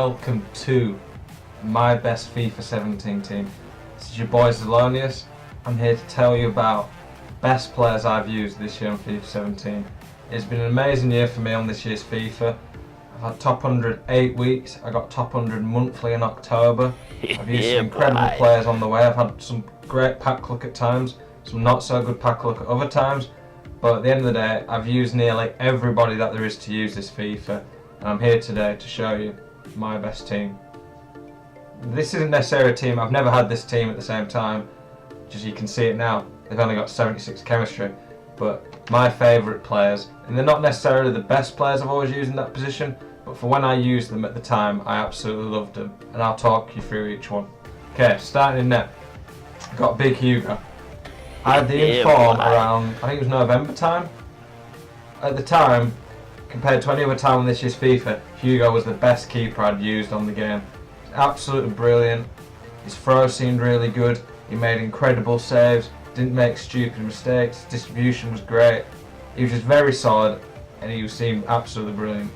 welcome to my best FIFA 17 team. This is your boy Zelonius. I'm here to tell you about best players I've used this year on FIFA 17. It's been an amazing year for me on this year's FIFA. I've had top 100 8 weeks, I got top 100 monthly in October. I've used some incredible players on the way. I've had some great pack luck at times, some not so good pack luck at other times, but at the end of the day I've used nearly everybody that there is to use this FIFA, and I'm here today to show you my best team. This isn't necessarily a team, I've never had this team at the same time, just you can see it now. They've only got 76 chemistry, but my favourite players, and they're not necessarily the best players I've always used in that position, but for when I used them at the time, I absolutely loved them, and I'll talk you through each one. Okay, starting in net, I've got Big Hugo. I had the inform around, I think it was November time. At the time, compared to any other time on this year's FIFA, Hugo was the best keeper I'd used on the game. Absolutely brilliant. His throw seemed really good. He made incredible saves, didn't make stupid mistakes, his distribution was great. He was just very solid and he seemed absolutely brilliant.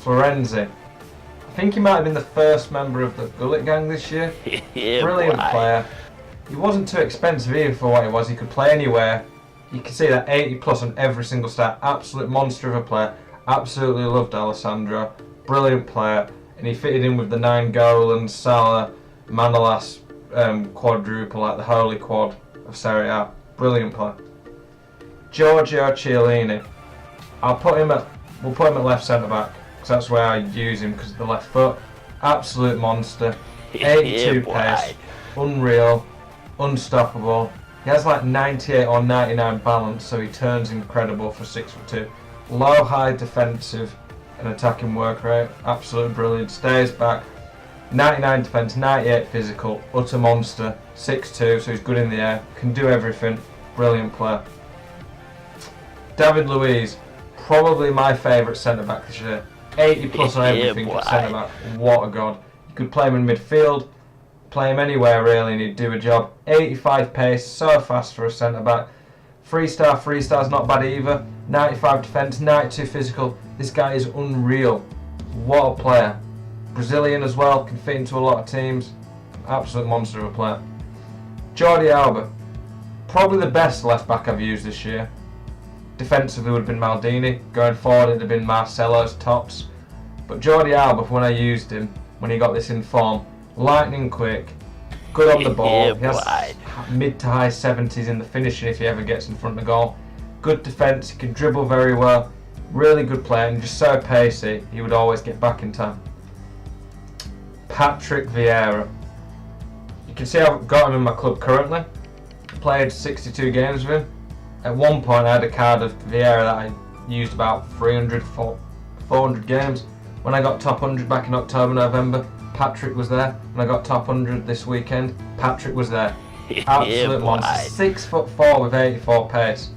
Florenzi. I think he might have been the first member of the Gullet Gang this year. Brilliant player. He wasn't too expensive either for what he was. He could play anywhere. You can see that 80 plus on every single stat. Absolute monster of a player. Absolutely loved Alessandro. Brilliant player. And he fitted in with the 9 goal and Salah Manolas quadruple, like the holy quad of Serie A. Brilliant player. Giorgio Chiellini. We'll put him at left centre back because that's where I use him, because of the left foot. Absolute monster. 82 pace. Unreal. Unstoppable. He has like 98 or 99 balance, so he turns incredible for 6'2". Low, high defensive and attacking work rate. Absolutely brilliant. Stays back. 99 defence, 98 physical. Utter monster. 6'2", so he's good in the air. Can do everything. Brilliant player. David Luiz. Probably my favourite centre back this year. 80 plus on everything at centre back. What a god. You could play him in midfield. Play him anywhere really and he'd do a job. 85 pace, so fast for a centre back. 3-star's not bad either. 95 defence, 92 physical. This guy is unreal. What a player. Brazilian as well, can fit into a lot of teams. Absolute monster of a player. Jordi Alba. Probably the best left back I've used this year. Defensively would have been Maldini. Going forward it would have been Marcelo's tops. But Jordi Alba, when I used him, when he got this in form, lightning quick, good on the ball. He has mid to high 70s in the finishing if he ever gets in front of the goal. Good defence, he can dribble very well. Really good player and just so pacey, he would always get back in time. Patrick Vieira. You can see I've got him in my club currently. Played 62 games with him. At one point I had a card of Vieira that I used about 400 games. When I got top 100 back in October, November, Patrick was there. When I got top 100 this weekend, Patrick was there. Absolute monster. 6'4" with 84 pace.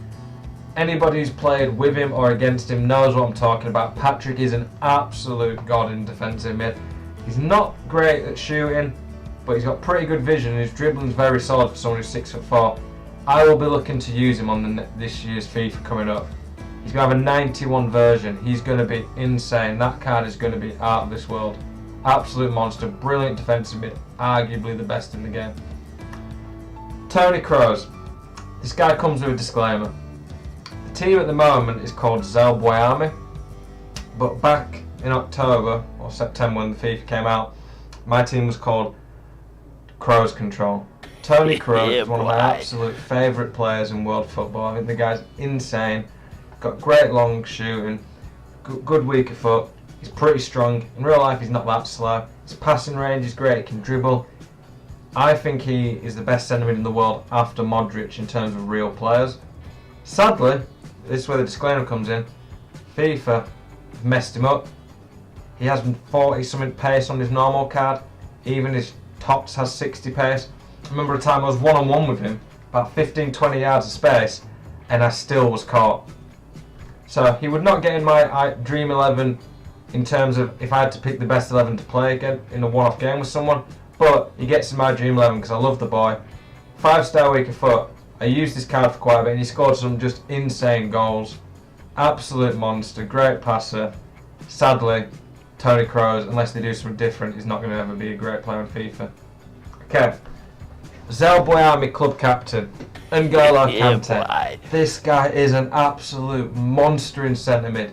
Anybody who's played with him or against him knows what I'm talking about. Patrick is an absolute god in defensive mid. He's not great at shooting, but he's got pretty good vision and his dribbling's very solid for someone who's 6'4". I will be looking to use him on this year's FIFA coming up. He's going to have a 91 version. He's going to be insane. That card is going to be out of this world. Absolute monster. Brilliant defensive mid. Arguably the best in the game. Toni Kroos. This guy comes with a disclaimer. The team at the moment is called Zelboyami, but back in October or September when the FIFA came out, my team was called Kroos Control. Toni Kroos is one of my absolute favourite players in world football. I think the guy's insane. Got great long shooting, good weaker foot. He's pretty strong. In real life he's not that slow. His passing range is great, he can dribble. I think he is the best centre mid in the world after Modric in terms of real players. Sadly, this is where the disclaimer comes in, FIFA messed him up. He has 40 something pace on his normal card. Even his tops has 60 pace. I remember a time I was one-on-one with him, about 15-20 yards of space, and I still was caught. So he would not get in my Dream 11 in terms of if I had to pick the best 11 to play again in a one-off game with someone, but he gets in my Dream 11 because I love the boy. 5-star weaker foot. I used this card for quite a bit and he scored some just insane goals. Absolute monster, great passer. Sadly, Tony Kroos, unless they do something different, is not going to ever be a great player in FIFA. Okay. Zelboy Army club captain, N'Golo Kante. This guy is an absolute monster in centre mid.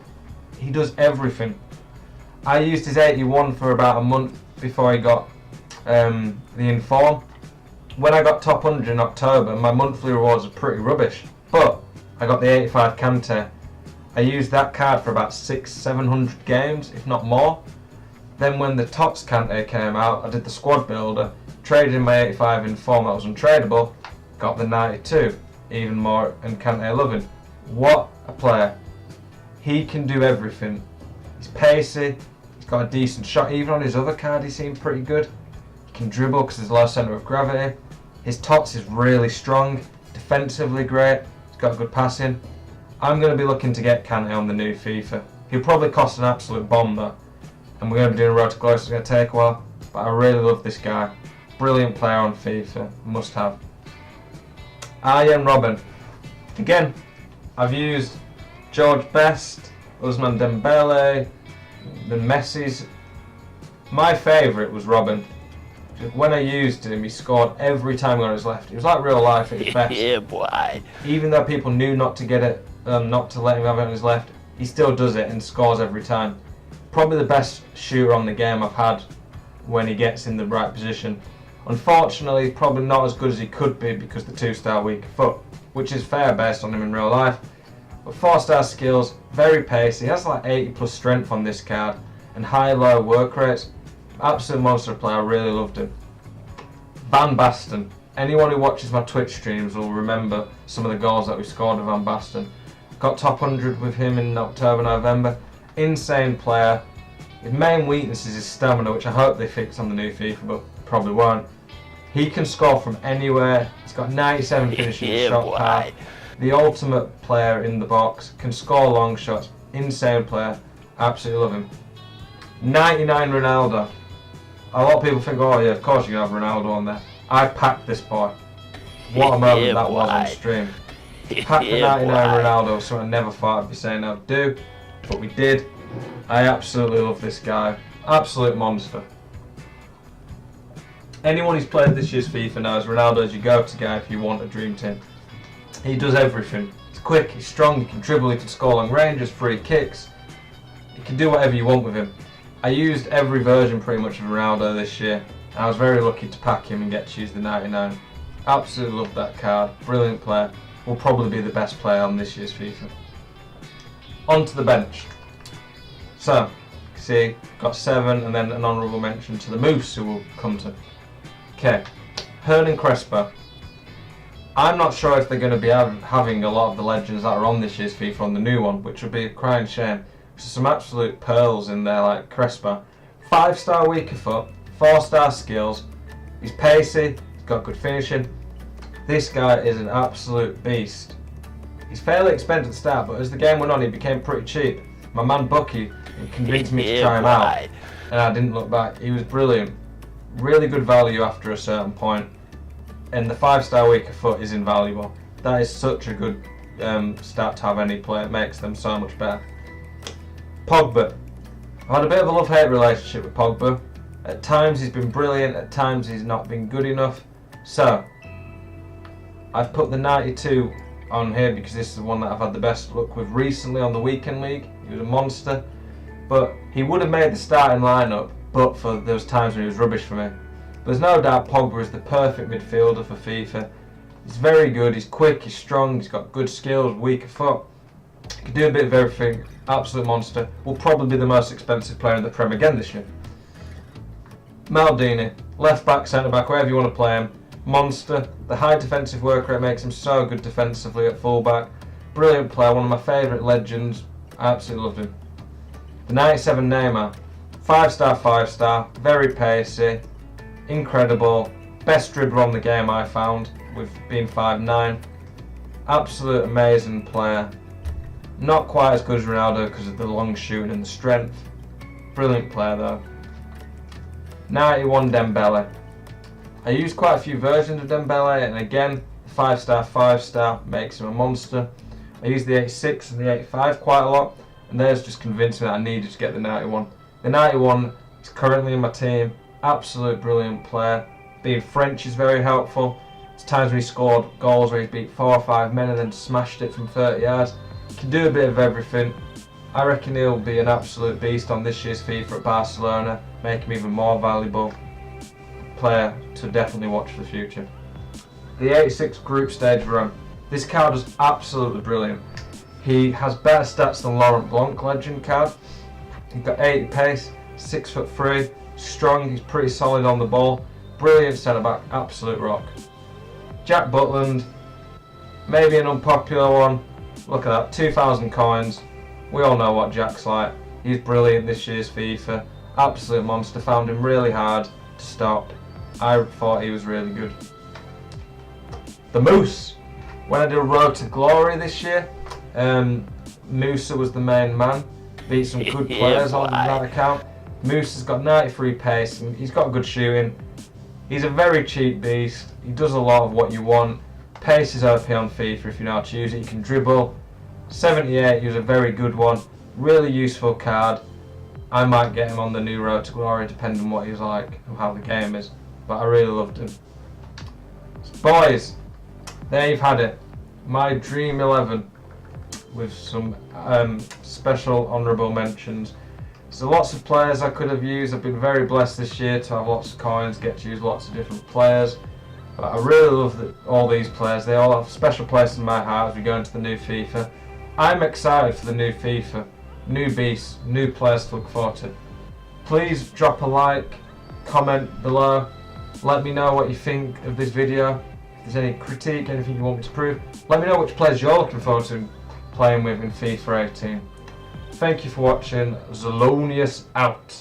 He does everything. I used his 81 for about a month before he got the inform. When I got top 100 in October, my monthly rewards are pretty rubbish. But I got the 85 Kante. I used that card for about 600-700 games, if not more. Then when the Tops Kante came out, I did the squad builder, traded in my 85 in form that was untradeable, got the 92, even more, and Kante 11. What a player. He can do everything. He's pacey, he's got a decent shot. Even on his other card he seemed pretty good. He can dribble because there's a low centre of gravity. His tots is really strong, defensively great, he's got good passing. I'm going to be looking to get Kante on the new FIFA. He'll probably cost an absolute bomb though, and we're going to be doing a road to glory, so it's going to take a while. But I really love this guy. Brilliant player on FIFA, must have. Arjen Robben. Again, I've used George Best, Ousmane Dembele, the Messis. My favourite was Robben. When I used him, he scored every time on his left. He was like real life at his best. Yeah, boy. Even though people knew not to get it, not to let him have it on his left, he still does it and scores every time. Probably the best shooter on the game I've had when he gets in the right position. Unfortunately, he's probably not as good as he could be because the 2-star weaker foot, which is fair based on him in real life. But 4-star skills, very pacey. He has like 80 plus strength on this card and high-low work rates. Absolute monster player, I really loved him. Van Basten. Anyone who watches my Twitch streams will remember some of the goals that we scored with Van Basten. Got top 100 with him in October, November. Insane player. His main weakness is his stamina, which I hope they fix on the new FIFA, but probably won't. He can score from anywhere. He's got 97 finishing shot power. The ultimate player in the box, can score long shots. Insane player. Absolutely love him. 99 Ronaldo. A lot of people think, oh yeah, of course you can have Ronaldo on there. I packed this boy. What a moment that was on stream. Packed the 99 Ronaldo, something I never thought I'd be saying I'd do, but we did. I absolutely love this guy. Absolute monster. Anyone who's played this year's FIFA knows Ronaldo is your go-to guy if you want a dream team. He does everything. He's quick, he's strong, he can dribble, he can score long ranges, free kicks. You can do whatever you want with him. I used every version pretty much of Ronaldo this year, and I was very lucky to pack him and get to use the 99. Absolutely love that card. Brilliant player. Will probably be the best player on this year's FIFA. On to the bench. So, see, got 7 and then an honourable mention to the Moose who we'll come to. Okay, Hernan Crespo. I'm not sure if they're going to be having a lot of the legends that are on this year's FIFA on the new one, which would be a crying shame. There's some absolute pearls in there like Crespo. 5-star weaker foot, 4-star skills. He's pacey, he's got good finishing. This guy is an absolute beast. He's fairly expensive at the start, but as the game went on, he became pretty cheap. My man Bucky convinced me to try him out, and I didn't look back. He was brilliant. Really good value after a certain point, and the 5-star weaker foot is invaluable. That is such a good stat to have any player. It makes them so much better. POGBA. I've had a bit of a love-hate relationship with POGBA. At times he's been brilliant, at times he's not been good enough. So, I've put the 92 on here because this is the one that I've had the best luck with recently on the weekend league. He was a monster, but he would have made the starting lineup, but for those times when he was rubbish for me. There's no doubt Pogba is the perfect midfielder for FIFA. He's very good, he's quick, he's strong, he's got good skills, weaker foot. He can do a bit of everything. Absolute monster. Will probably be the most expensive player in the Prem again this year. Maldini, left back, centre back, wherever you want to play him. Monster. The high defensive work rate makes him so good defensively at full back. Brilliant player, one of my favourite legends. I absolutely loved him. The 97 Neymar, 5-star, 5-star, very pacey, incredible, best dribbler on the game I found with being 5'9". Absolute amazing player. Not quite as good as Ronaldo because of the long shooting and the strength. Brilliant player though. 91 Dembele. I used quite a few versions of Dembele, and again, 5-star, 5-star makes him a monster. I used the 86 and the 85 quite a lot, and those just convinced me that I needed to get the 91. The 91 is currently in my team. Absolute brilliant player. Being French is very helpful. There's times when he scored goals where he's beat 4 or 5 men and then smashed it from 30 yards. He can do a bit of everything. I reckon he'll be an absolute beast on this year's FIFA at Barcelona, make him even more valuable player to definitely watch for the future. The 86 group stage run. This card is absolutely brilliant. He has better stats than Laurent Blanc legend card. He's got 80 pace, 6'3", strong, he's pretty solid on the ball. Brilliant centre back, absolute rock. Jack Butland, maybe an unpopular one. Look at that, 2,000 coins. We all know what Jack's like. He's brilliant this year's FIFA. Absolute monster, found him really hard to stop. I thought he was really good. The Moose. When I did a Road to Glory this year, Musa was the main man. Beat some good players on that account. Moose has got 93 pace and he's got good shooting. He's a very cheap beast. He does a lot of what you want. Pace is OP on FIFA if you know how to use it. He can dribble. 78, he was a very good one. Really useful card. I might get him on the new Road to Glory depending on what he's like and how the game is. But I really loved him. Boys, there you've had it. My Dream 11 with some special honourable mentions. So lots of players I could have used. I've been very blessed this year to have lots of coins, get to use lots of different players. But I really love all these players. They all have a special place in my heart as we go into the new FIFA. I'm excited for the new FIFA. New beasts, new players to look forward to. Please drop a like, comment below. Let me know what you think of this video. If there's any critique, anything you want me to prove, let me know which players you're looking forward to playing with in FIFA 18. Thank you for watching. Zelonius out.